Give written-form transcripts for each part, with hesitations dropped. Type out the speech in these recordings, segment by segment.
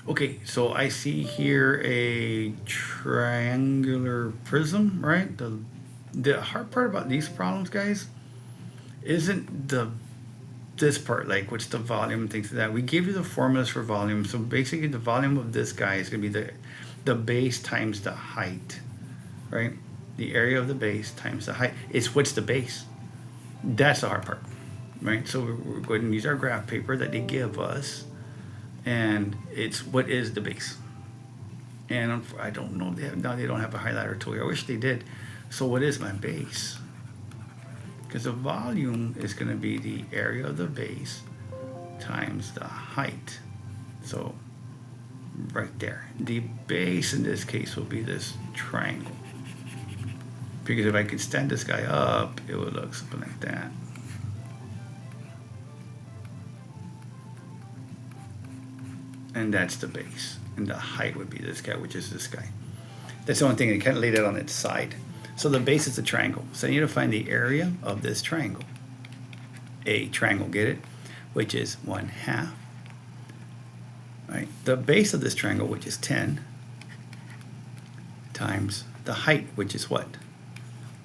Okay, so I see here a triangular prism, right? The hard part about these problems, guys, isn't the this part, like what's the volume and things like that. We gave you the formulas for volume, so basically the volume of this guy is gonna be the base times the height, right? The area of the base times the height. It's what's the base. That's the hard part, right? So we're going to use our graph paper that they give us, and it's what is the base. And I don't know. Now they don't have a highlighter tool here. I wish they did. So what is my base? Because the volume is going to be the area of the base times the height. So right there. The base in this case will be this triangle. Because if I could stand this guy up, it would look something like that. And that's the base. And the height would be this guy, which is this guy. That's the only thing. They kind of laid it on its side. So the base is a triangle. So you need to find the area of this triangle. A triangle, get it? Which is 1/2. Right? The base of this triangle, which is 10, times the height, which is what?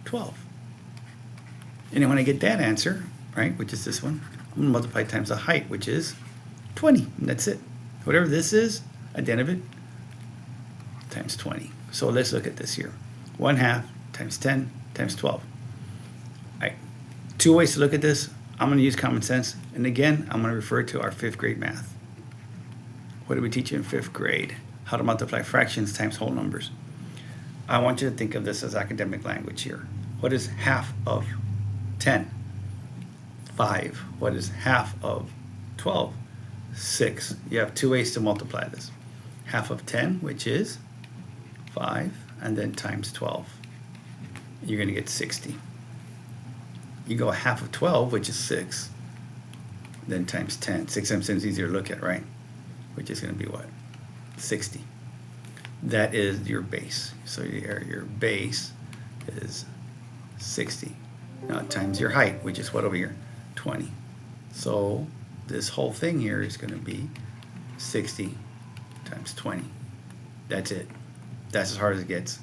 12. And then when I get that answer, right, which is this one, I'm going to multiply times the height, which is 20. And that's it. Whatever this is, at the end of it, times 20. So let's look at this here. 1/2 times 10 times 12. All right. Two ways to look at this. I'm going to use common sense. And again, I'm going to refer to our 5th grade math. What did we teach you in 5th grade? How to multiply fractions times whole numbers. I want you to think of this as academic language here. What is half of 10? 5. What is half of 12? 6. You have two ways to multiply this. Half of 10, which is 5, and then times 12. You're going to get 60. You go half of 12, which is 6, then times 10. 6 times 10 is easier to look at, right? Which is going to be what? 60. That is your base. So your base is 60. Now times your height, which is what over here? 20. So this whole thing here is going to be 60 times 20. That's it. That's as hard as it gets.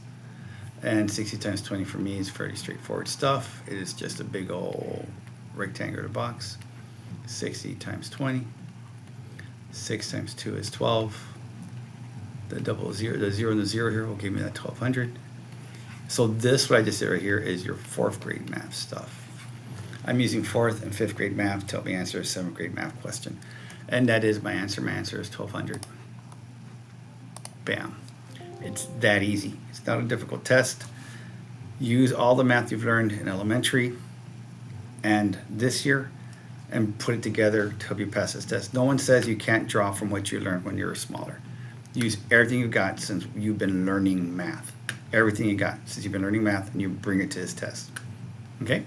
And 60 times 20 for me is fairly straightforward stuff. It is just a big old rectangular box. 60 times 20. 6 times 2 is 12. The 0 and the 0 here will give me that 1200. So this, what I just did right here, is your 4th grade math stuff. I'm using 4th and 5th grade math to help me answer a 7th grade math question. And that is my answer. My answer is 1200. Bam. It's that easy. It's not a difficult test. Use all the math you've learned in elementary and this year and put it together to help you pass this test. No one says you can't draw from what you learned when you were smaller. Use everything you got since you've been learning math. Everything you got since you've been learning math, and you bring it to this test. Okay?